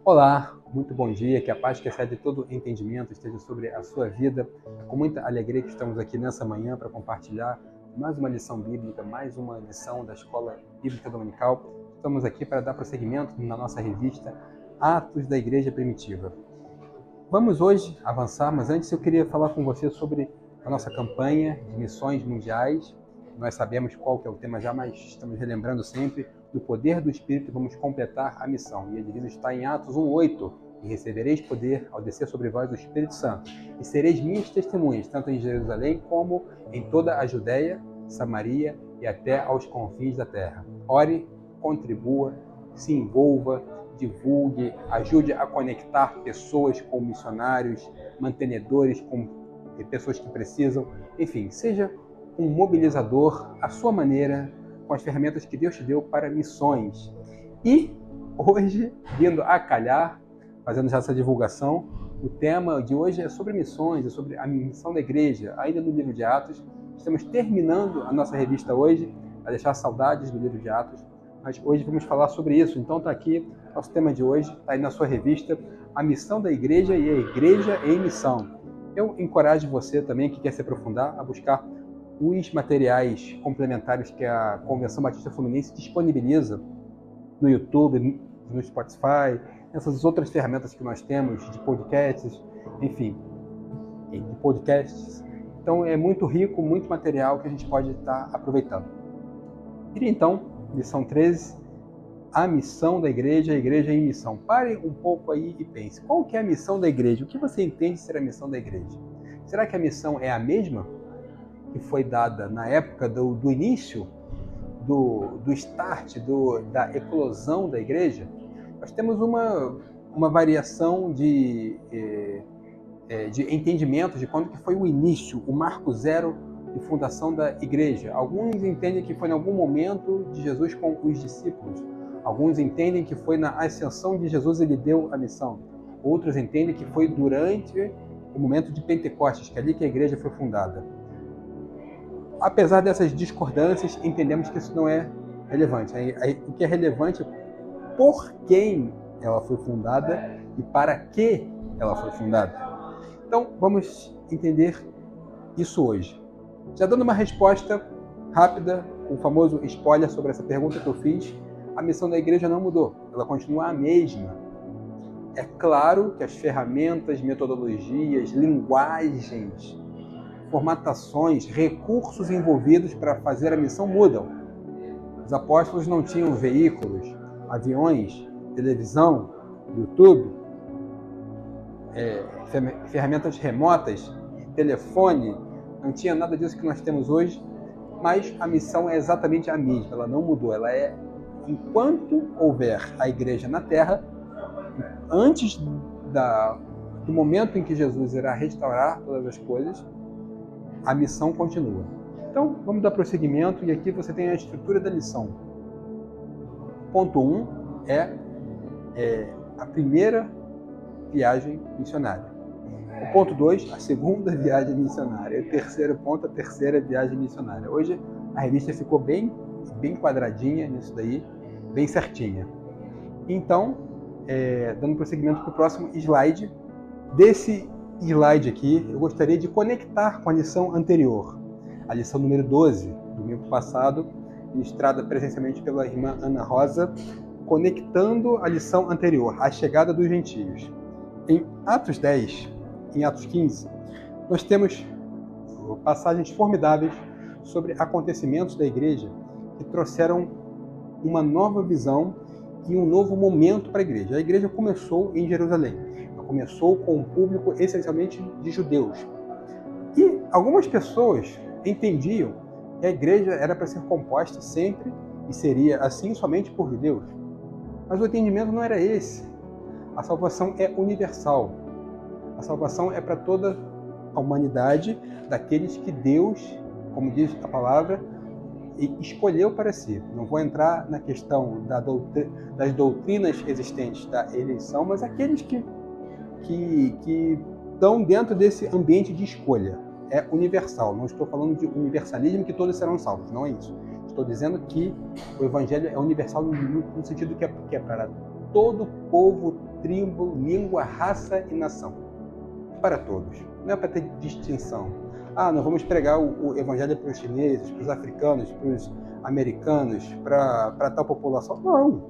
Olá, muito bom dia, que a paz que excede todo entendimento esteja sobre a sua vida. É com muita alegria que estamos aqui nessa manhã para compartilhar mais uma lição bíblica, mais uma lição da Escola Bíblica Dominical. Estamos aqui para dar prosseguimento na nossa revista Atos da Igreja Primitiva. Vamos hoje avançar, mas antes eu queria falar com você sobre a nossa campanha de missões mundiais. Nós sabemos qual que é o tema já, mas estamos relembrando sempre do poder do Espírito, vamos completar a missão. E a divisa está em Atos 1:8. E recebereis poder ao descer sobre vós o Espírito Santo. E sereis minhas testemunhas, tanto em Jerusalém como em toda a Judéia, Samaria e até aos confins da terra. Ore, contribua, se envolva, divulgue, ajude a conectar pessoas com missionários, mantenedores com pessoas que precisam. Enfim, seja um mobilizador à sua maneira, com as ferramentas que Deus te deu para missões. E hoje, vindo a calhar, fazendo já essa divulgação, o tema de hoje é sobre missões, é sobre a missão da igreja, ainda no livro de Atos. Estamos terminando a nossa revista hoje, a deixar saudades do livro de Atos, mas hoje vamos falar sobre isso. Então está aqui, nosso tema de hoje, está aí na sua revista, a missão da igreja e a igreja em missão. Eu encorajo você também, que quer se aprofundar, a buscar os materiais complementares que a Convenção Batista Fluminense disponibiliza no YouTube, no Spotify, essas outras ferramentas que nós temos de podcasts, enfim, de podcasts. Então é muito rico, muito material que a gente pode estar aproveitando. E então, lição 13, a missão da igreja, a igreja em missão. Pare um pouco aí e pense, qual que é a missão da igreja? O que você entende ser a missão da igreja? Será que a missão é a mesma que foi dada na época do início, do start, da eclosão da igreja? Nós temos uma variação de entendimento de quando que foi o início, o marco zero de fundação da igreja. Alguns entendem que foi em algum momento de Jesus com os discípulos. Alguns entendem que foi na ascensão de Jesus ele deu a missão. Outros entendem que foi durante o momento de Pentecostes, que é ali que a igreja foi fundada. Apesar dessas discordâncias, entendemos que isso não é relevante. O que é relevante é por quem ela foi fundada e para que ela foi fundada. Então, vamos entender isso hoje. Já dando uma resposta rápida, o famoso spoiler sobre essa pergunta que eu fiz, a missão da igreja não mudou, ela continua a mesma. É claro que as ferramentas, metodologias, linguagens, formatações, recursos envolvidos para fazer a missão mudam. Os apóstolos não tinham veículos, aviões, televisão, YouTube, ferramentas remotas, telefone, não tinha nada disso que nós temos hoje, mas a missão é exatamente a mesma, ela não mudou, ela é enquanto houver a igreja na terra, antes do momento em que Jesus irá restaurar todas as coisas, a missão continua. Então, vamos dar prosseguimento e aqui você tem a estrutura da lição. Ponto 1 é a primeira viagem missionária. O ponto 2, a segunda viagem missionária. E o terceiro ponto, a terceira viagem missionária. Hoje a revista ficou bem quadradinha nisso daí, bem certinha. Então, dando prosseguimento para o próximo slide, desse slide aqui, eu gostaria de conectar com a lição anterior, a lição número 12, domingo passado, ministrada presencialmente pela irmã Ana Rosa, conectando a lição anterior, a chegada dos gentios. Em Atos 10, em Atos 15, nós temos passagens formidáveis sobre acontecimentos da igreja que trouxeram uma nova visão e um novo momento para a igreja. A igreja começou em Jerusalém. Começou com um público essencialmente de judeus. E algumas pessoas entendiam que a igreja era para ser composta sempre e seria assim somente por judeus. Mas o entendimento não era esse. A salvação é universal. A salvação é para toda a humanidade, daqueles que Deus, como diz a palavra, escolheu para si. Não vou entrar na questão das doutrinas existentes da eleição, mas aqueles que estão dentro desse ambiente de escolha. É universal. Não estou falando de universalismo, que todos serão salvos. Não é isso. Estou dizendo que o evangelho é universal no sentido que é para todo povo, tribo, língua, raça e nação. Para todos. Não é para ter distinção. Nós vamos pregar o evangelho para os chineses, para os africanos, para os americanos, para tal população. Não.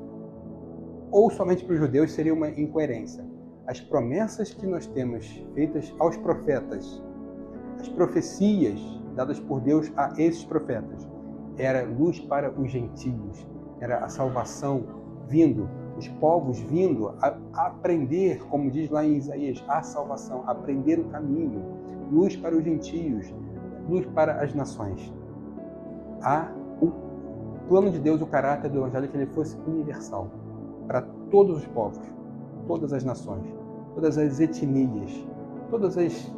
Ou somente para os judeus seria uma incoerência. As promessas que nós temos feitas aos profetas, as profecias dadas por Deus a esses profetas, era luz para os gentios, era a salvação vindo, os povos vindo a aprender, como diz lá em Isaías, a salvação, aprender o caminho, luz para os gentios, luz para as nações. O plano de Deus, o caráter do evangelho, que ele fosse universal, para todos os povos, todas as nações, todas as etnias, todas as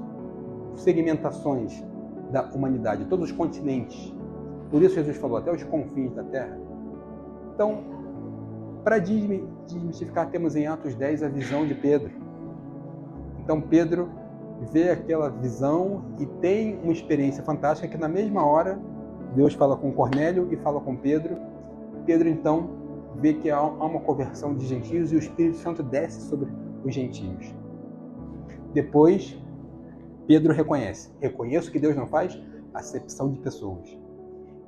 segmentações da humanidade, todos os continentes. Por isso Jesus falou, até os confins da terra. Então, para desmistificar, temos em Atos 10 a visão de Pedro. Então Pedro vê aquela visão e tem uma experiência fantástica que na mesma hora Deus fala com Cornélio e fala com Pedro. Pedro então vê que há uma conversão de gentios e o Espírito Santo desce sobre os gentios. Depois, Pedro reconheço que Deus não faz acepção de pessoas.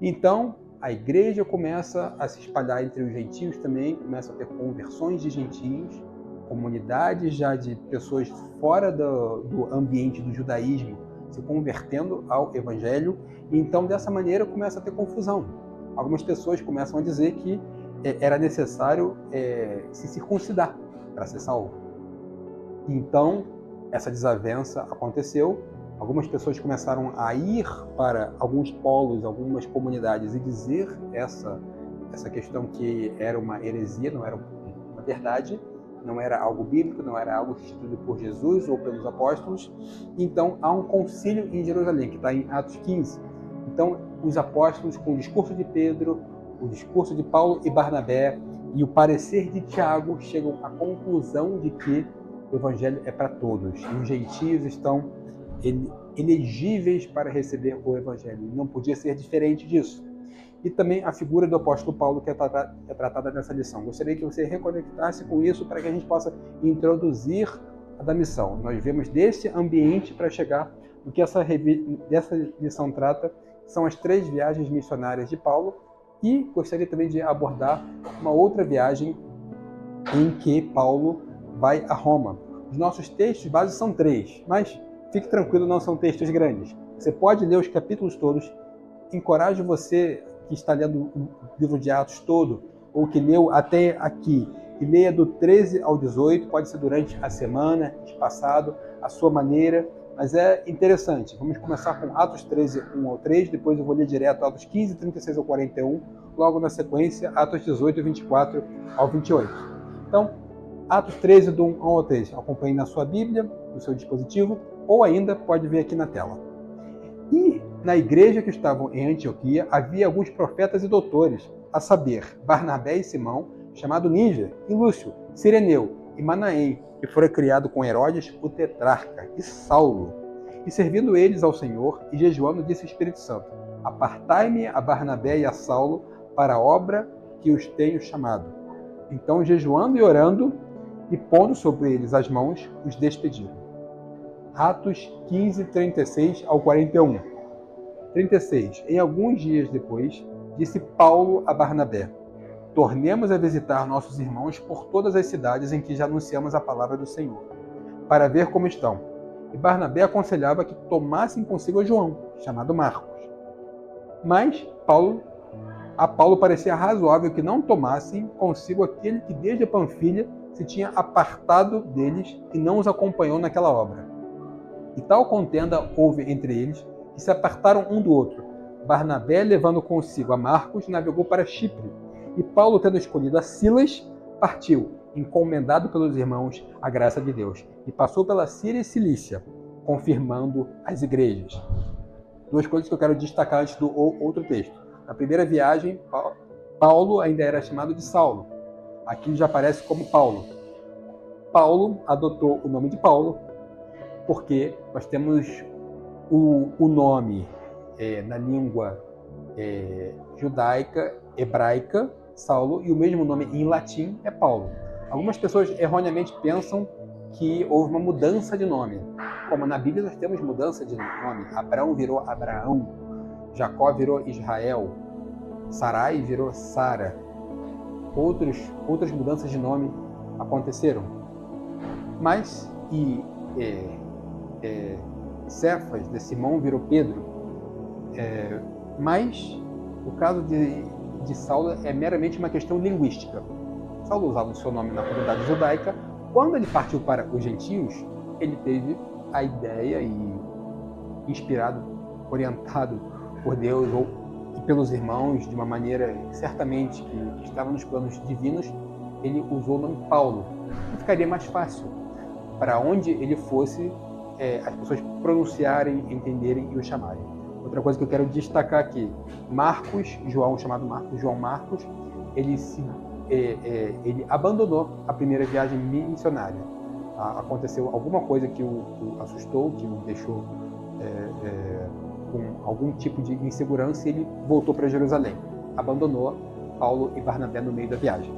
Então, a igreja começa a se espalhar entre os gentios também, começa a ter conversões de gentios, comunidades já de pessoas fora do ambiente do judaísmo se convertendo ao evangelho, e então dessa maneira começa a ter confusão. Algumas pessoas começam a dizer que era necessário se circuncidar para ser salvo. Então, essa desavença aconteceu. Algumas pessoas começaram a ir para alguns polos, algumas comunidades e dizer essa questão que era uma heresia, não era uma verdade, não era algo bíblico, não era algo instituído por Jesus ou pelos apóstolos. Então, há um concílio em Jerusalém, que está em Atos 15. Então, os apóstolos, com o discurso de Pedro, o discurso de Paulo e Barnabé e o parecer de Tiago, chegam à conclusão de que o evangelho é para todos. E os gentios estão elegíveis para receber o evangelho. Não podia ser diferente disso. E também a figura do apóstolo Paulo, que é tratada nessa lição. Gostaria que você reconectasse com isso para que a gente possa introduzir a da missão. Nós vemos desse ambiente para chegar no que dessa lição trata, são as 3 viagens missionárias de Paulo, e gostaria também de abordar uma outra viagem em que Paulo vai a Roma. Os nossos textos básicos são 3, mas fique tranquilo, não são textos grandes. Você pode ler os capítulos todos. Encorajo você que está lendo o livro de Atos todo, ou que leu até aqui, e leia do 13 ao 18, pode ser durante a semana, espaçado, a sua maneira, mas é interessante. Vamos começar com Atos 13, 1 ao 3, depois eu vou ler direto Atos 15, 36 ao 41, logo na sequência, Atos 18, 24 ao 28. Então, Atos 13, do 1 ao 3, acompanhe na sua Bíblia, no seu dispositivo, ou ainda pode ver aqui na tela. E na igreja que estavam em Antioquia havia alguns profetas e doutores, a saber, Barnabé e Simão, chamado Níger, e Lúcio, Cireneu e Manaém, que fora criado com Herodes, o tetrarca, e Saulo. E servindo eles ao Senhor, e jejuando, disse o Espírito Santo: Apartai-me a Barnabé e a Saulo para a obra que os tenho chamado. Então, jejuando e orando, e pondo sobre eles as mãos, os despediram. Atos 15, 36 ao 41. 36. Em alguns dias depois, disse Paulo a Barnabé: Tornemos a visitar nossos irmãos por todas as cidades em que já anunciamos a palavra do Senhor, para ver como estão. E Barnabé aconselhava que tomassem consigo a João, chamado Marcos. Mas a Paulo parecia razoável que não tomassem consigo aquele que desde a Panfilha se tinha apartado deles e não os acompanhou naquela obra. E tal contenda houve entre eles, que se apartaram um do outro. Barnabé, levando consigo a Marcos, navegou para Chipre, e Paulo, tendo escolhido a Silas, partiu, encomendado pelos irmãos à graça de Deus, e passou pela Síria e Cilícia, confirmando as igrejas. 2 coisas que eu quero destacar antes do outro texto. Na primeira viagem, Paulo ainda era chamado de Saulo. Aqui já aparece como Paulo. Paulo adotou o nome de Paulo, porque nós temos o nome na língua judaica, hebraica, Saulo, e o mesmo nome em latim é Paulo. Algumas pessoas erroneamente pensam que houve uma mudança de nome. Como na Bíblia nós temos mudança de nome. Abraão virou Abraão, Jacó virou Israel, Sarai virou Sara. Outras mudanças de nome aconteceram. Mas, Cefas, de Simão, virou Pedro. Mas o caso de Saulo é meramente uma questão linguística. Saulo usava o seu nome na comunidade judaica. Quando ele partiu para os gentios, ele teve a ideia e, inspirado, orientado por Deus e pelos irmãos, de uma maneira certamente que estava nos planos divinos, ele usou o nome Paulo. E ficaria mais fácil para onde ele fosse as pessoas pronunciarem, entenderem e o chamarem. Outra coisa que eu quero destacar aqui, João Marcos, ele abandonou a primeira viagem missionária. Aconteceu alguma coisa que o assustou, que o deixou com algum tipo de insegurança, e ele voltou para Jerusalém. Abandonou Paulo e Barnabé no meio da viagem.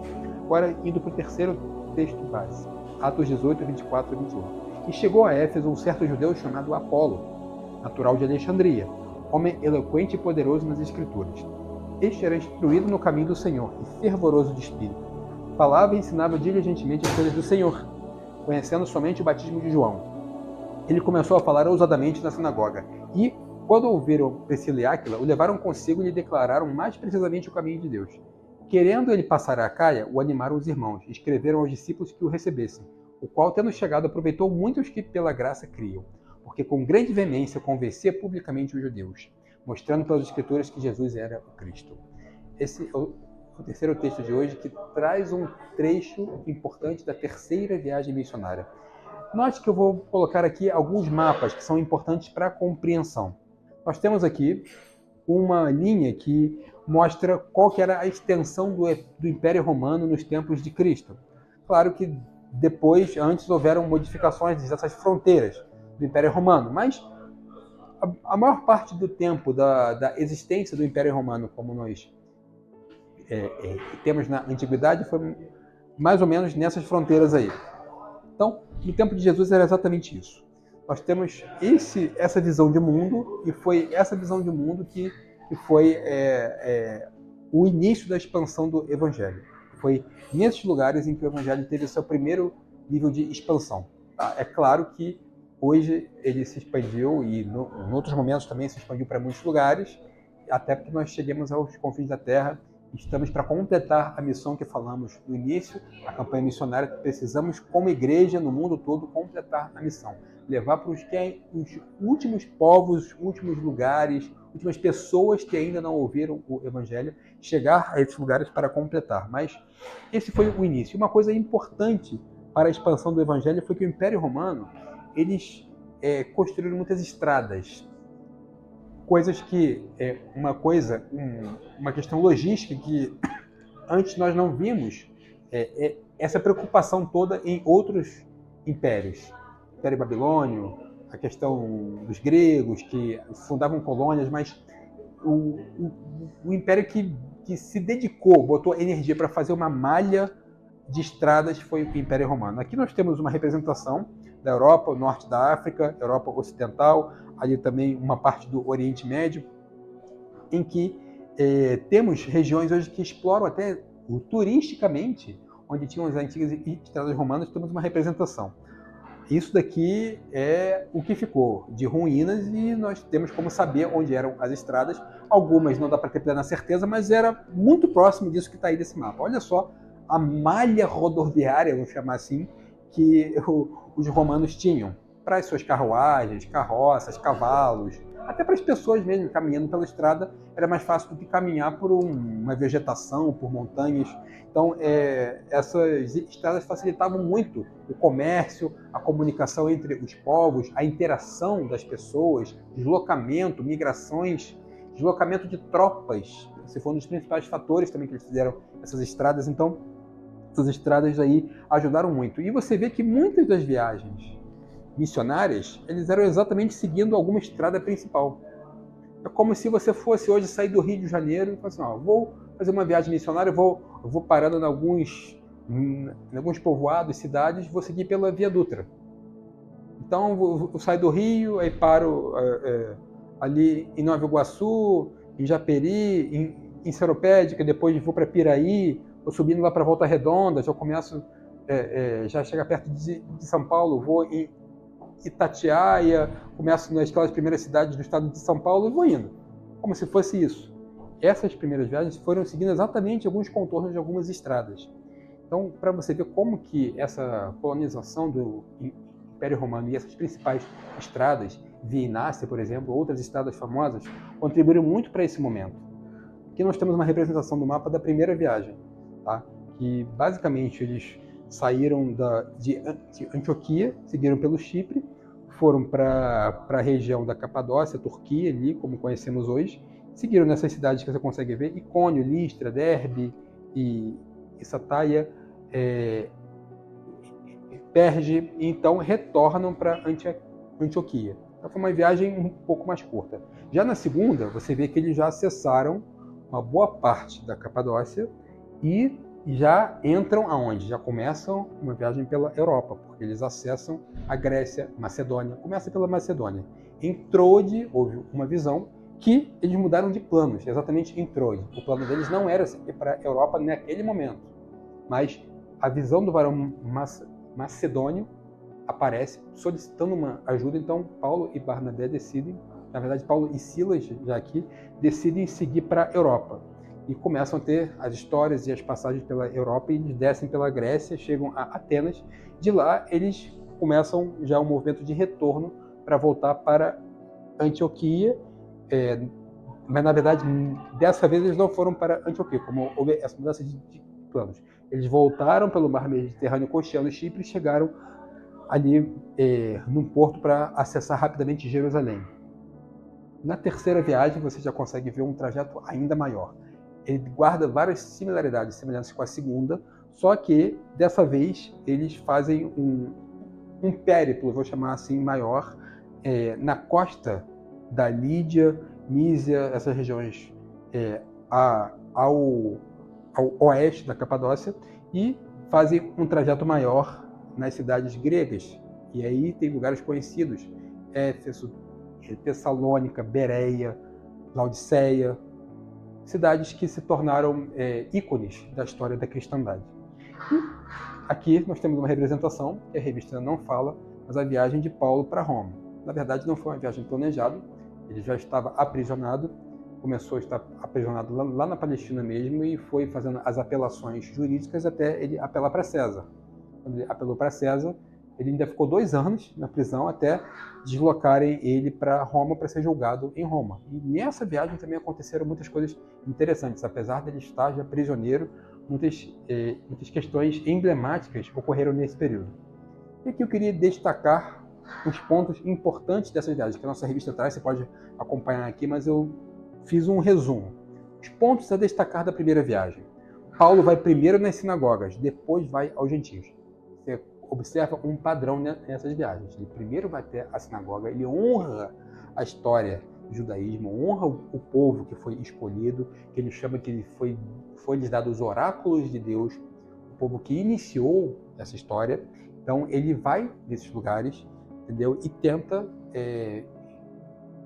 Agora, indo para o terceiro texto base, Atos 18, 24 e 21. E chegou a Éfeso um certo judeu chamado Apolo, natural de Alexandria, homem eloquente e poderoso nas Escrituras. Este era instruído no caminho do Senhor e fervoroso de espírito. Falava e ensinava diligentemente as coisas do Senhor, conhecendo somente o batismo de João. Ele começou a falar ousadamente na sinagoga, e, quando ouviram Priscila e Áquila, o levaram consigo e lhe declararam mais precisamente o caminho de Deus. Querendo ele passar a Acaia, o animaram os irmãos, e escreveram aos discípulos que o recebessem, o qual, tendo chegado, aproveitou muitos que pela graça criam, porque com grande veemência convencia publicamente os judeus, mostrando pelas Escrituras que Jesus era o Cristo. Esse é o terceiro texto de hoje, que traz um trecho importante da terceira viagem missionária. Note que eu vou colocar aqui alguns mapas que são importantes para a compreensão. Nós temos aqui uma linha que mostra qual que era a extensão do Império Romano nos tempos de Cristo. Claro que antes houveram modificações dessas fronteiras do Império Romano, mas a maior parte do tempo da existência do Império Romano, como nós temos na Antiguidade, foi mais ou menos nessas fronteiras aí. Então, no tempo de Jesus era exatamente isso. Nós temos essa visão de mundo, e foi essa visão de mundo que foi o início da expansão do Evangelho. Foi nesses lugares em que o Evangelho teve o seu primeiro nível de expansão. Tá? É claro que hoje ele se expandiu, e em outros momentos também se expandiu para muitos lugares, até porque nós chegamos aos confins da Terra. Estamos para completar a missão que falamos no início, a campanha missionária. Precisamos, como igreja, no mundo todo, completar a missão. Levar para os últimos povos, últimos lugares, últimas pessoas que ainda não ouviram o Evangelho, chegar a esses lugares para completar. Mas esse foi o início. Uma coisa importante para a expansão do Evangelho foi que o Império Romano, eles construíram muitas estradas. Coisas que uma questão logística que antes nós não vimos essa preocupação toda em outros impérios. O Império Babilônio, a questão dos gregos que fundavam colônias, mas o império que se dedicou, botou energia para fazer uma malha de estradas foi o Império Romano. Aqui nós temos uma representação da Europa, o norte da África, Europa Ocidental, ali também uma parte do Oriente Médio, em que temos regiões hoje que exploram até turisticamente, onde tinham as antigas estradas romanas, temos uma representação. Isso daqui é o que ficou de ruínas, e nós temos como saber onde eram as estradas. Algumas não dá para ter plena certeza, mas era muito próximo disso que está aí desse mapa. Olha só a malha rodoviária, vamos chamar assim, que os romanos tinham para as suas carruagens, carroças, cavalos, até para as pessoas mesmo caminhando pela estrada. Era mais fácil do que caminhar por uma vegetação, por montanhas. Então, essas estradas facilitavam muito o comércio, a comunicação entre os povos, a interação das pessoas, deslocamento, migrações, deslocamento de tropas. Esse foi um dos principais fatores também que eles fizeram essas estradas. Então, essas estradas aí ajudaram muito. E você vê que muitas das viagens missionárias, eles eram exatamente seguindo alguma estrada principal. É como se você fosse hoje sair do Rio de Janeiro e falar assim, vou fazer uma viagem missionária, eu vou parando em alguns Em alguns povoados, cidades, vou seguir pela Via Dutra. Então, eu saio do Rio, aí paro ali em Nova Iguaçu, em Japeri, em Seropédica, depois vou para Piraí, vou subindo lá para Volta Redonda, já começo, já chega perto de São Paulo, vou em Itatiaia, começo nas primeiras cidades do estado de São Paulo e vou indo, como se fosse isso. Essas primeiras viagens foram seguindo exatamente alguns contornos de algumas estradas. Então, para você ver como que essa colonização do Império Romano e essas principais estradas, Via Inácia, por exemplo, outras estradas famosas, contribuíram muito para esse momento. Aqui nós temos uma representação do mapa da primeira viagem, tá? Que basicamente eles saíram de Antioquia, seguiram pelo Chipre, foram para a região da Capadócia, Turquia, ali, como conhecemos hoje, seguiram nessas cidades que você consegue ver, Icônio, Listra, Derbe e Sataia, Perge, e então retornam para Antioquia. Então foi uma viagem um pouco mais curta. Já na segunda, você vê que eles já acessaram uma boa parte da Capadócia e já entram aonde? Já começam uma viagem pela Europa, porque eles acessam a Grécia, Macedônia. Começa pela Macedônia. Em Troade, houve uma visão que eles mudaram de planos, exatamente em Troade. O plano deles não era ir para a Europa naquele momento, mas a visão do varão macedônio aparece solicitando uma ajuda, então Paulo e Barnabé decidem, na verdade Paulo e Silas já aqui, decidem seguir para a Europa e começam a ter as histórias e as passagens pela Europa e eles descem pela Grécia, chegam a Atenas, de lá eles começam já um movimento de retorno para voltar para Antioquia, mas na verdade dessa vez eles não foram para Antioquia, como houve essa mudança de planos. Eles voltaram pelo mar Mediterrâneo costeando Chipre e chegaram ali num porto para acessar rapidamente Jerusalém. Na terceira viagem, você já consegue ver um trajeto ainda maior. Ele guarda várias semelhanças com a segunda, só que dessa vez eles fazem um périplo, vou chamar assim, maior, na costa da Lídia, Mísia, essas regiões ao oeste da Capadócia, e fazem um trajeto maior nas cidades gregas. E aí tem lugares conhecidos: Éfeso, Tessalônica, Bereia, Laodiceia, cidades que se tornaram ícones da história da cristandade. E aqui nós temos uma representação, que a revista não fala, mas a viagem de Paulo para Roma. Na verdade, não foi uma viagem planejada, ele já estava aprisionado, começou a estar aprisionado lá na Palestina mesmo e foi fazendo as apelações jurídicas até ele apelar para César. Quando ele apelou para César, ele ainda ficou 2 anos na prisão até deslocarem ele para Roma para ser julgado em Roma. E nessa viagem também aconteceram muitas coisas interessantes. Apesar dele estar já prisioneiro, muitas questões emblemáticas ocorreram nesse período. E aqui eu queria destacar os pontos importantes dessas viagens, que a nossa revista traz, você pode acompanhar aqui, mas eu fiz um resumo. Os pontos a destacar da primeira viagem. Paulo vai primeiro nas sinagogas, depois vai aos gentios. Você observa um padrão nessas viagens. Ele primeiro vai até a sinagoga, ele honra a história do judaísmo, honra o povo que foi escolhido, que ele chama que ele foi lhes dado os oráculos de Deus, o povo que iniciou essa história. Então ele vai nesses lugares, entendeu? E tenta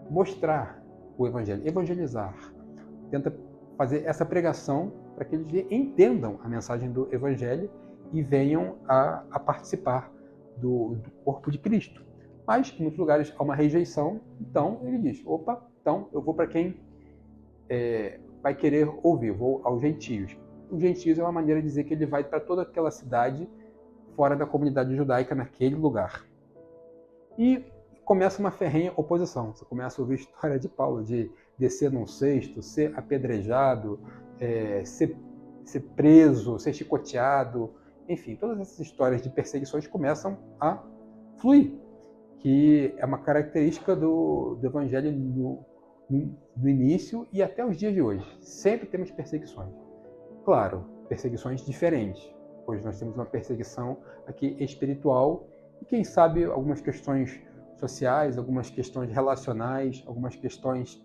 mostrar o evangelho, evangelizar, tenta fazer essa pregação para que eles entendam a mensagem do evangelho e venham a participar do corpo de Cristo. Mas em muitos lugares há uma rejeição, então ele diz: opa, então eu vou para quem vai querer ouvir, vou aos gentios. Os gentios é uma maneira de dizer que ele vai para toda aquela cidade fora da comunidade judaica naquele lugar. E começa uma ferrenha oposição. Você começa a ouvir a história de Paulo, de descer num cesto, ser apedrejado, ser preso, ser chicoteado, enfim, todas essas histórias de perseguições começam a fluir, que é uma característica do evangelho do início e até os dias de hoje. Sempre temos perseguições. Claro, perseguições diferentes. Hoje nós temos uma perseguição aqui espiritual e, quem sabe, algumas questões sociais, algumas questões relacionais, algumas questões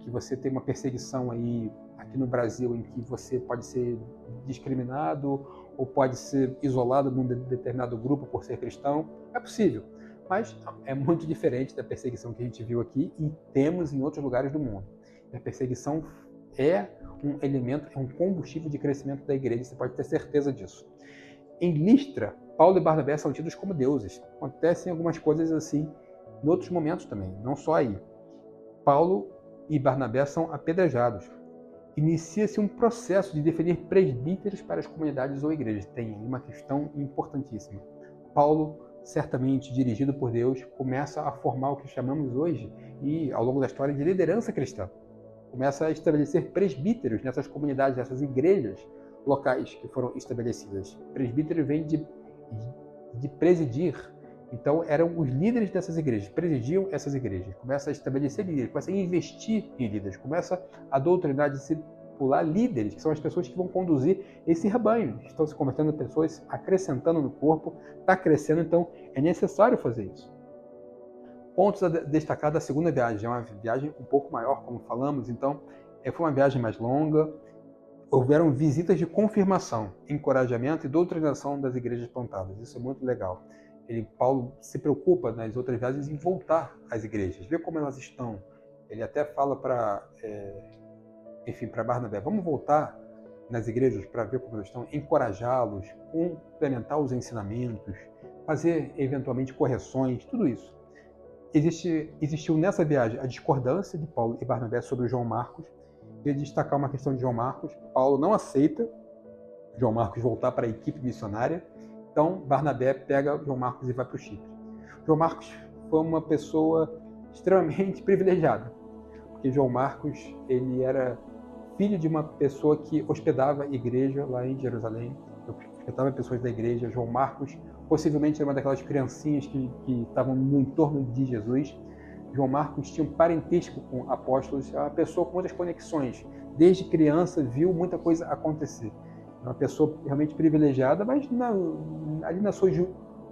que você tem uma perseguição aí aqui no Brasil, em que você pode ser discriminado ou pode ser isolado num determinado grupo por ser cristão. É possível, mas é muito diferente da perseguição que a gente viu aqui e temos em outros lugares do mundo. A perseguição é um elemento, é um combustível de crescimento da igreja, você pode ter certeza disso. Em Listra, Paulo e Barnabé são tidos como deuses. Acontecem algumas coisas assim em outros momentos também, não só aí. Paulo e Barnabé são apedrejados. Inicia-se um processo de definir presbíteros para as comunidades ou igrejas. Tem uma questão importantíssima. Paulo, certamente dirigido por Deus, começa a formar o que chamamos hoje, e ao longo da história, de liderança cristã. Começa a estabelecer presbíteros nessas comunidades, nessas igrejas locais que foram estabelecidas. Presbítero vem de presidir. Então, eram os líderes dessas igrejas, presidiam essas igrejas. Começa a estabelecer líderes, começa a investir em líderes, começa a doutrinar, discipular líderes, que são as pessoas que vão conduzir esse rebanho. Estão se convertendo em pessoas, acrescentando no corpo, está crescendo, então é necessário fazer isso. Pontos a destacar da segunda viagem. É uma viagem um pouco maior, como falamos, então foi uma viagem mais longa. Houveram visitas de confirmação, encorajamento e doutrinação das igrejas plantadas. Isso é muito legal. Paulo se preocupa nas outras viagens em voltar às igrejas, ver como elas estão. Ele até fala para Barnabé, vamos voltar nas igrejas para ver como elas estão, encorajá-los, complementar os ensinamentos, fazer eventualmente correções, tudo isso. Existiu nessa viagem a discordância de Paulo e Barnabé sobre João Marcos. Eu ia destacar uma questão de João Marcos. Paulo não aceita João Marcos voltar para a equipe missionária. Então, Barnabé pega João Marcos e vai para o Chipre. João Marcos foi uma pessoa extremamente privilegiada, porque João Marcos ele era filho de uma pessoa que hospedava igreja lá em Jerusalém, hospedava pessoas da igreja. João Marcos possivelmente era uma daquelas criancinhas que estavam no entorno de Jesus. João Marcos tinha um parentesco com apóstolos, uma pessoa com muitas conexões. Desde criança viu muita coisa acontecer. Uma pessoa realmente privilegiada, mas ali na sua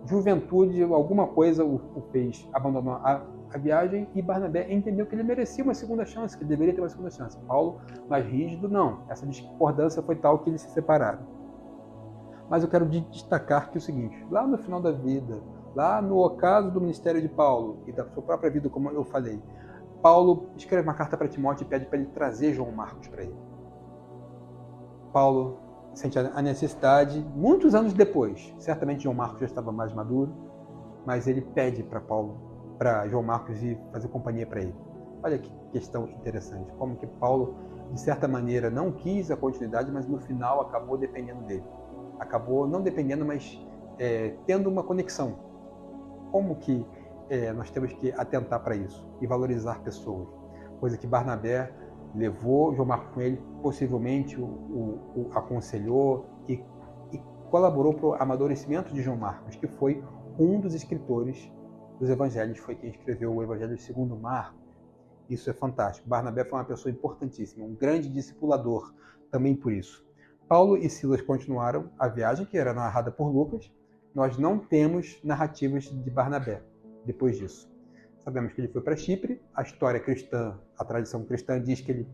juventude alguma coisa o fez abandonar a viagem, e Barnabé entendeu que ele merecia uma segunda chance, que ele deveria ter uma segunda chance. Paulo, mais rígido, não. Essa discordância foi tal que eles se separaram. Mas eu quero destacar que é o seguinte, lá no final da vida, lá no ocaso do ministério de Paulo e da sua própria vida, como eu falei, Paulo escreve uma carta para Timóteo e pede para ele trazer João Marcos para ele. Paulo sente a necessidade, muitos anos depois, certamente João Marcos já estava mais maduro, mas ele pede para João Marcos ir fazer companhia para ele. Olha que questão interessante, como que Paulo, de certa maneira, não quis a continuidade, mas no final acabou dependendo dele. Acabou não dependendo, mas tendo uma conexão. Como que nós temos que atentar para isso e valorizar pessoas? Coisa que Barnabé levou João Marcos com ele, possivelmente o aconselhou e colaborou para o amadurecimento de João Marcos, que foi um dos escritores dos evangelhos, foi quem escreveu o Evangelho segundo Marcos. Isso é fantástico. Barnabé foi uma pessoa importantíssima, um grande discipulador também por isso. Paulo e Silas continuaram a viagem, que era narrada por Lucas. Nós não temos narrativas de Barnabé depois disso. Sabemos que ele foi para Chipre. A história cristã, a tradição cristã diz que ele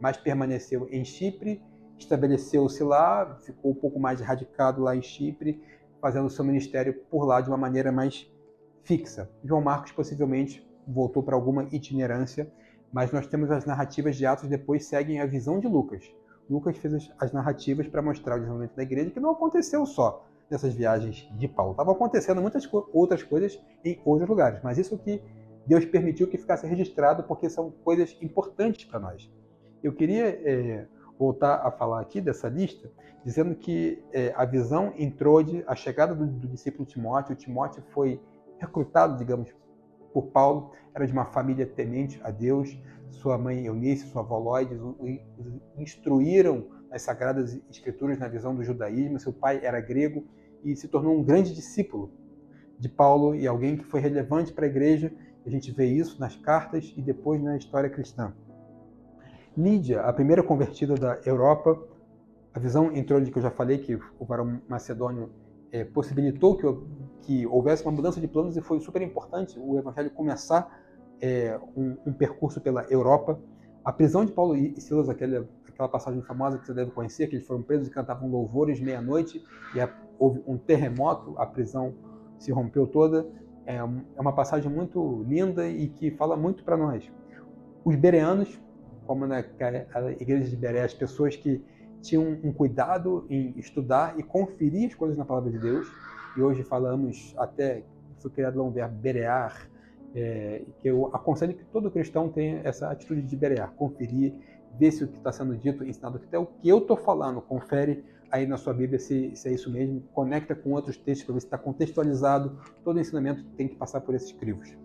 mais permaneceu em Chipre, estabeleceu-se lá, ficou um pouco mais radicado lá em Chipre, fazendo seu ministério por lá de uma maneira mais fixa. João Marcos possivelmente voltou para alguma itinerância, mas nós temos as narrativas de Atos depois seguem a visão de Lucas. Lucas fez as narrativas para mostrar o desenvolvimento da igreja, que não aconteceu só nessas viagens de Paulo. Estavam acontecendo muitas outras coisas em outros lugares, mas isso que Deus permitiu que ficasse registrado, porque são coisas importantes para nós. Eu queria voltar a falar aqui dessa lista, dizendo que a visão entrou a chegada do discípulo Timóteo. Timóteo foi recrutado, digamos, por Paulo, era de uma família temente a Deus. Sua mãe Eunice, sua avó Loide o instruíram nas Sagradas Escrituras na visão do judaísmo. Seu pai era grego e se tornou um grande discípulo de Paulo e alguém que foi relevante para a igreja. A gente vê isso nas cartas e depois na história cristã. Lídia, a primeira convertida da Europa, a visão entrou de que eu já falei, que o varão macedônio possibilitou que houvesse uma mudança de planos, e foi super importante o evangelho começar um percurso pela Europa. A prisão de Paulo e Silas, aquela aquela passagem famosa que você deve conhecer, que eles foram presos e cantavam louvores meia-noite, e houve um terremoto, a prisão se rompeu toda. É uma passagem muito linda e que fala muito para nós. Os bereanos, como na igreja de Bereia, as pessoas que tinham um cuidado em estudar e conferir as coisas na palavra de Deus, e hoje falamos até, foi criado lá um verbo, berear, que eu aconselho que todo cristão tenha essa atitude de berear, conferir, ver se o que está sendo dito, ensinado, até o que eu estou falando, confere aí na sua Bíblia se é isso mesmo, conecta com outros textos para ver se está contextualizado. Todo ensinamento tem que passar por esses crivos.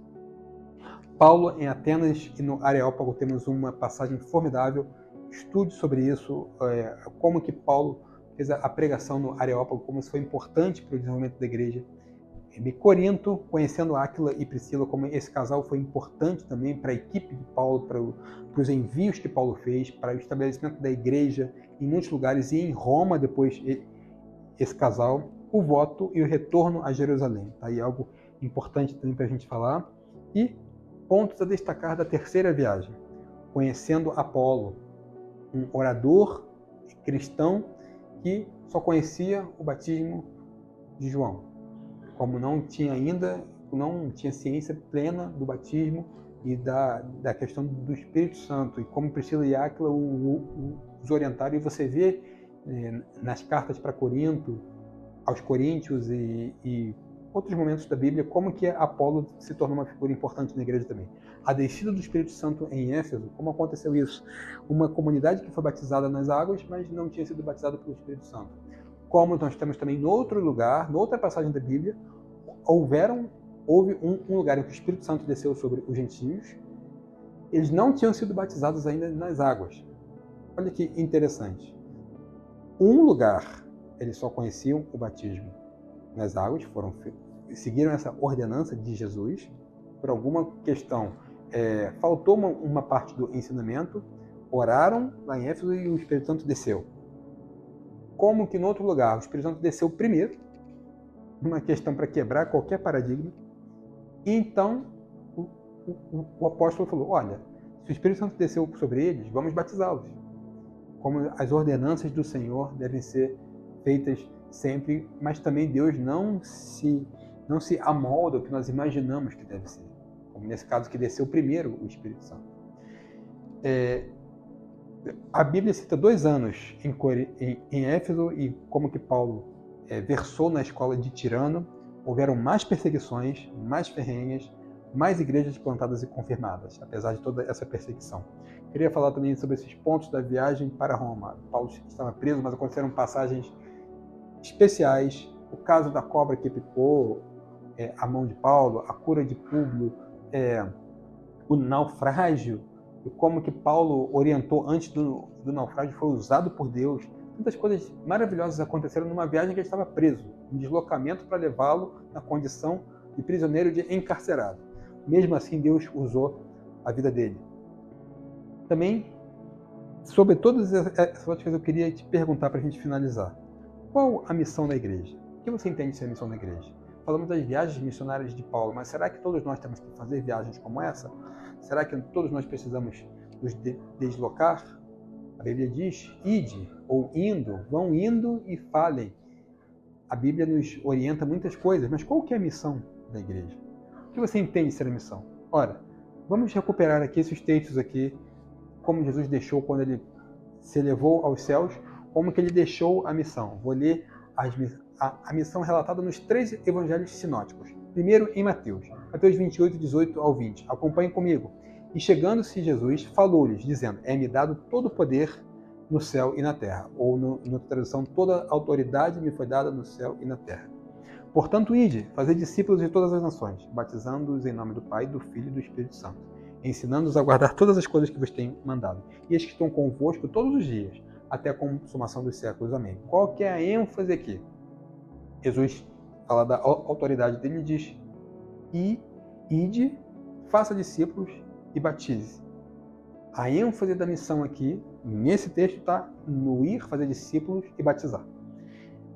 Paulo em Atenas e no Areópago temos uma passagem formidável. Estude sobre isso, como que Paulo fez a pregação no Areópago, como isso foi importante para o desenvolvimento da igreja. Em Corinto, conhecendo Áquila e Priscila, como esse casal foi importante também para a equipe de Paulo, para os envios que Paulo fez, para o estabelecimento da igreja em muitos lugares, e em Roma, depois, esse casal, o voto e o retorno a Jerusalém. Tá aí algo importante também para a gente falar. E pontos a destacar da terceira viagem. Conhecendo Apolo, um orador cristão que só conhecia o batismo de João. Como não tinha ciência plena do batismo e da questão do Espírito Santo, e como Priscila e Áquila os orientaram, e você vê nas cartas para Corinto, aos Coríntios e outros momentos da Bíblia, como que Apolo se tornou uma figura importante na igreja também. A descida do Espírito Santo em Éfeso, como aconteceu isso? Uma comunidade que foi batizada nas águas, mas não tinha sido batizada pelo Espírito Santo. Como nós temos também em outro lugar, noutra passagem da Bíblia, houve um lugar em que o Espírito Santo desceu sobre os gentios. Eles não tinham sido batizados ainda nas águas. Olha que interessante. Um lugar, eles só conheciam o batismo nas águas, seguiram essa ordenança de Jesus. Por alguma questão, faltou uma parte do ensinamento, oraram lá em Éfeso e o Espírito Santo desceu. Como que no outro lugar o Espírito Santo desceu primeiro, uma questão para quebrar qualquer paradigma, e então o apóstolo falou, olha, se o Espírito Santo desceu sobre eles, vamos batizá-los. Como as ordenanças do Senhor devem ser feitas sempre, mas também Deus não se amolda ao que nós imaginamos que deve ser. Como nesse caso que desceu primeiro o Espírito Santo. A Bíblia cita 2 anos em Éfeso, e como que Paulo versou na escola de Tirano, houveram mais perseguições, mais ferrenhas, mais igrejas plantadas e confirmadas, apesar de toda essa perseguição. Queria falar também sobre esses pontos da viagem para Roma. Paulo estava preso, mas aconteceram passagens especiais. O caso da cobra que picou a mão de Paulo, a cura de Públio, o naufrágio, e como que Paulo orientou antes do naufrágio, foi usado por Deus. Tantas coisas maravilhosas aconteceram numa viagem que ele estava preso, um deslocamento para levá-lo na condição de prisioneiro, de encarcerado. Mesmo assim, Deus usou a vida dele. Também, sobre todas essas outras coisas, eu queria te perguntar para a gente finalizar. Qual a missão da igreja? O que você entende de ser a missão da igreja? Falamos das viagens missionárias de Paulo, mas será que todos nós temos que fazer viagens como essa? Será que todos nós precisamos nos deslocar? A Bíblia diz, ide, ou indo, vão indo e falem. A Bíblia nos orienta muitas coisas, mas qual que é a missão da igreja? O que você entende de ser a missão? Ora, vamos recuperar aqui esses textos aqui, como Jesus deixou quando ele se elevou aos céus, como que ele deixou a missão. Vou ler a missão relatada nos 3 evangelhos sinóticos. Primeiro em Mateus 28, 18 ao 20. Acompanhem comigo. E chegando-se Jesus, falou-lhes, dizendo, é-me dado todo o poder no céu e na terra. Ou, na tradução, toda a autoridade me foi dada no céu e na terra. Portanto, ide, fazei discípulos de todas as nações, batizando-os em nome do Pai, do Filho e do Espírito Santo, ensinando-os a guardar todas as coisas que vos tenho mandado. E eis que estão convosco todos os dias, até a consumação dos séculos. Amém. Qual que é a ênfase aqui? Jesus fala da autoridade dele e diz, ide, faça discípulos e batize. A ênfase da missão aqui, nesse texto, está no ir, fazer discípulos e batizar.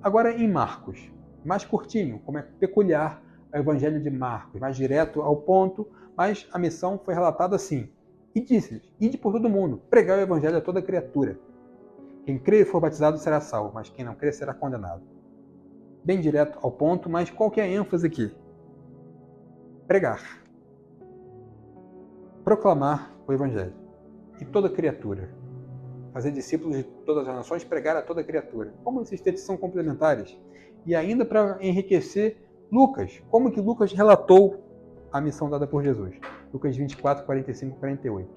Agora em Marcos, mais curtinho, como é peculiar o Evangelho de Marcos, mais direto ao ponto, mas a missão foi relatada assim. E disse-lhes, ide por todo mundo, pregai o Evangelho a toda criatura. Quem crê e for batizado será salvo, mas quem não crê será condenado. Bem direto ao ponto, mas qual que é a ênfase aqui? Pregar. Proclamar o Evangelho. E toda criatura. Fazer discípulos de todas as nações, pregar a toda criatura. Como esses textos são complementares. E ainda para enriquecer Lucas. Como que Lucas relatou a missão dada por Jesus? Lucas 24, 45 e 48.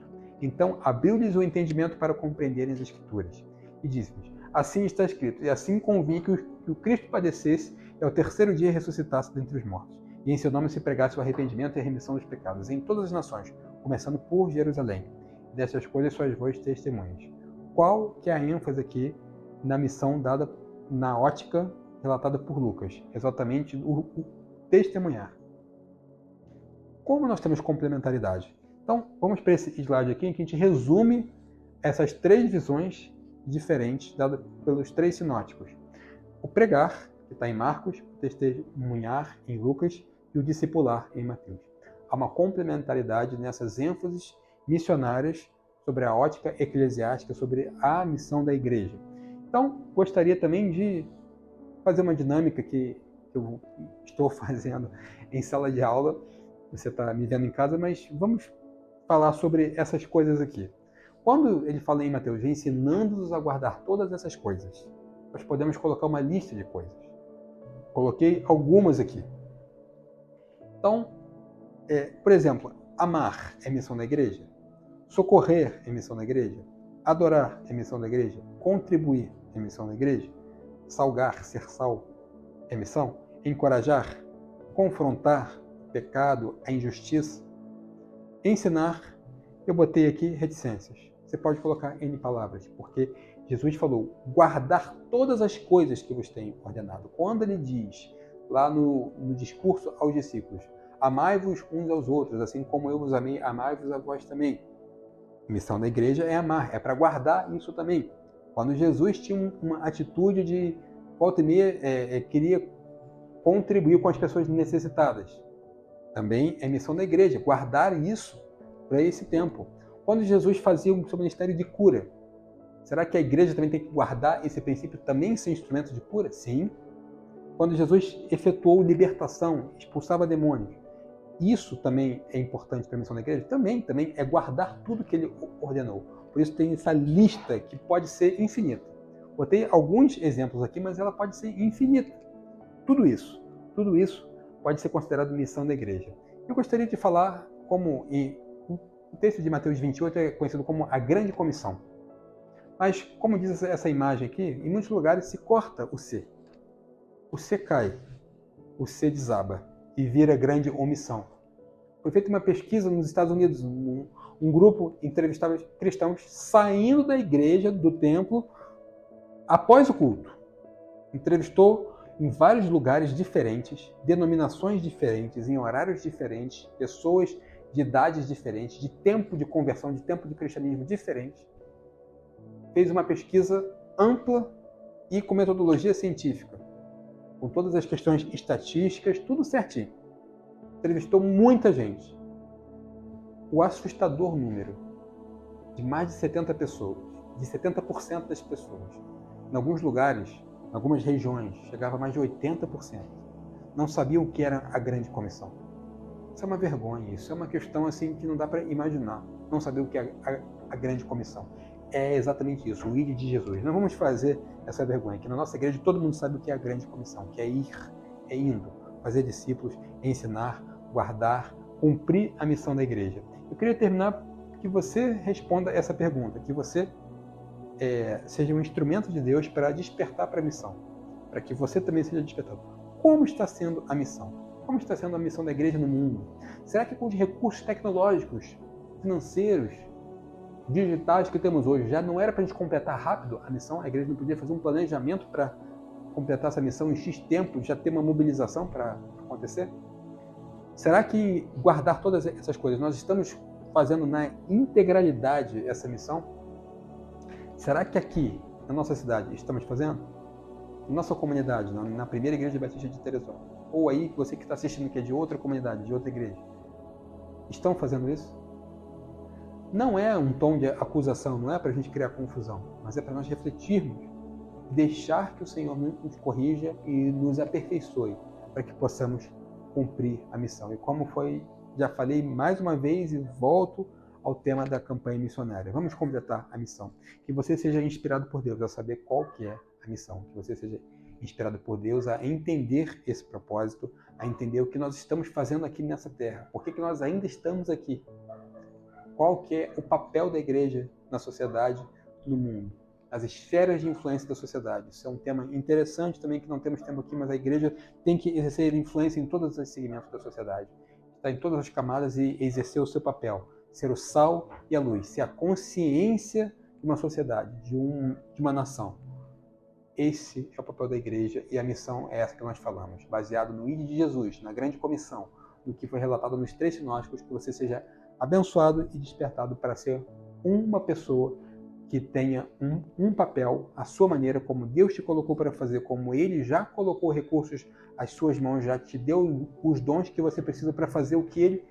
Então abriu-lhes o entendimento para compreenderem as Escrituras. E disse-lhes, assim está escrito, e assim convinha que o Cristo padecesse e ao terceiro dia ressuscitasse dentre os mortos. E em seu nome se pregasse o arrependimento e a remissão dos pecados em todas as nações, começando por Jerusalém. Dessas coisas sois vós testemunhas. Qual que é a ênfase aqui na missão dada na ótica relatada por Lucas? Exatamente o testemunhar. Como nós temos complementaridade? Então, vamos para esse slide aqui em que a gente resume essas três visões diferentes dadas pelos três sinóticos. O pregar, que está em Marcos, o testemunhar em Lucas e o discipular em Mateus. Há uma complementaridade nessas ênfases missionárias sobre a ótica eclesiástica, sobre a missão da igreja. Então, gostaria também de fazer uma dinâmica que eu estou fazendo em sala de aula. Você está me vendo em casa, mas vamos falar sobre essas coisas aqui. Quando ele fala em Mateus, ensinando-os a guardar todas essas coisas, nós podemos colocar uma lista de coisas. Coloquei algumas aqui. Então, por exemplo, amar é missão da igreja? Socorrer é missão da igreja? Adorar é missão da igreja? Contribuir é missão da igreja? Salgar, ser sal é missão? Encorajar? Confrontar o pecado, a injustiça? Ensinar, eu botei aqui reticências. Você pode colocar N palavras, porque Jesus falou, guardar todas as coisas que vos tenho ordenado. Quando ele diz, lá no discurso aos discípulos, amai-vos uns aos outros, assim como eu vos amei, amai-vos a vós também. A missão da igreja é amar, é para guardar isso também. Quando Jesus tinha uma atitude de volta e meia, queria contribuir com as pessoas necessitadas. Também é missão da igreja, guardar isso para esse tempo. Quando Jesus fazia o seu ministério de cura, será que a igreja também tem que guardar esse princípio, também ser instrumento de cura? Sim. Quando Jesus efetuou libertação, expulsava demônios, isso também é importante para a missão da igreja? Também é guardar tudo que ele ordenou. Por isso tem essa lista que pode ser infinita. Botei alguns exemplos aqui, mas ela pode ser infinita. Tudo isso pode ser considerado missão da igreja. Eu gostaria de falar como o texto de Mateus 28 é conhecido como a Grande Comissão. Mas, como diz essa imagem aqui, em muitos lugares se corta o C. O C cai, o C desaba e vira grande omissão. Foi feita uma pesquisa nos Estados Unidos. Um grupo entrevistava cristãos saindo da igreja, do templo, após o culto. Entrevistou em vários lugares diferentes, denominações diferentes, em horários diferentes, pessoas de idades diferentes, de tempo de conversão, de tempo de cristianismo diferente. Fez uma pesquisa ampla e com metodologia científica, com todas as questões estatísticas, tudo certinho. Entrevistou muita gente. O assustador número de mais de 70 pessoas, de 70% das pessoas, em alguns lugares, em algumas regiões, chegava a mais de 80%, não sabiam o que era a Grande Comissão. Isso é uma vergonha, isso é uma questão assim que não dá para imaginar, não saber o que é a Grande Comissão. É exatamente isso, o ir de Jesus. Não vamos fazer essa vergonha, que na nossa igreja todo mundo sabe o que é a Grande Comissão, que é ir, é indo, fazer discípulos, ensinar, guardar, cumprir a missão da igreja. Eu queria terminar que você responda essa pergunta, que você seja um instrumento de Deus para despertar para a missão, para que você também seja despertado. Como está sendo a missão? Como está sendo a missão da igreja no mundo? Será que com os recursos tecnológicos, financeiros, digitais que temos hoje, já não era para a gente completar rápido a missão? A igreja não podia fazer um planejamento para completar essa missão em X tempo, já ter uma mobilização para acontecer? Será que guardar todas essas coisas, nós estamos fazendo na integralidade essa missão? Será que aqui, na nossa cidade, estamos fazendo? Na nossa comunidade, na primeira igreja batista de Teresópolis, ou aí você que está assistindo que é de outra comunidade, de outra igreja, estão fazendo isso? não é um tom de acusação, não é para a gente criar confusão, mas é para nós refletirmos, deixar que o Senhor nos corrija e nos aperfeiçoe, para que possamos cumprir a missão. E como foi, já falei mais uma vez e volto ao tema da campanha missionária. Vamos completar a missão. Que você seja inspirado por Deus a saber qual que é a missão. Que você seja inspirado por Deus a entender esse propósito, a entender o que nós estamos fazendo aqui nessa terra. Por que nós ainda estamos aqui? Qual que é o papel da igreja na sociedade, no mundo? As esferas de influência da sociedade. Isso é um tema interessante também, que não temos tempo aqui, mas a igreja tem que exercer influência em todos os segmentos da sociedade. Está em todas as camadas e exercer o seu papel. Ser o sal e a luz. Ser a consciência de uma sociedade, de uma nação. Esse é o papel da igreja e a missão é essa que nós falamos. Baseado no Ide de Jesus, na grande comissão, no que foi relatado nos 3 sinóticos, que você seja abençoado e despertado para ser uma pessoa que tenha um papel, a sua maneira, como Deus te colocou para fazer, como Ele já colocou recursos às suas mãos, já te deu os dons que você precisa para fazer o que Ele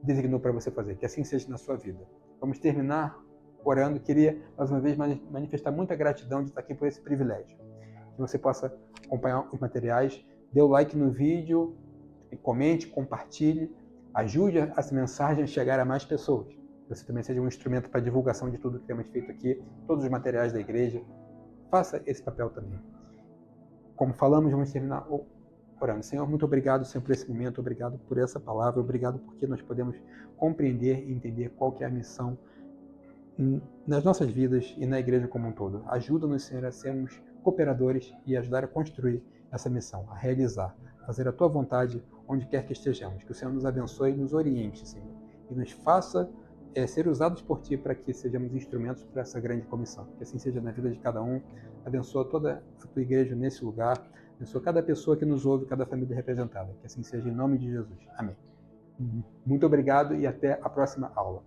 designou para você fazer. Que assim seja na sua vida. Vamos terminar orando. Queria, mais uma vez, manifestar muita gratidão de estar aqui por esse privilégio. Que você possa acompanhar os materiais, dê o like no vídeo, comente, compartilhe, ajude essa mensagem a chegar a mais pessoas. Você também seja um instrumento para a divulgação de tudo que temos feito aqui, todos os materiais da igreja. Faça esse papel também. Como falamos, vamos terminar orando. Senhor, muito obrigado, Senhor, por esse momento. Obrigado por essa palavra. Obrigado porque nós podemos compreender e entender qual que é a missão nas nossas vidas e na igreja como um todo. Ajuda-nos, Senhor, a sermos cooperadores e ajudar a construir essa missão, a realizar, fazer a Tua vontade onde quer que estejamos. Que o Senhor nos abençoe e nos oriente, Senhor, e nos faça ser usados por Ti para que sejamos instrumentos para essa grande comissão. Que assim seja na vida de cada um. Abençoa toda a Tua igreja nesse lugar. Abençoa cada pessoa que nos ouve, cada família representada. Que assim seja em nome de Jesus. Amém. Muito obrigado e até a próxima aula.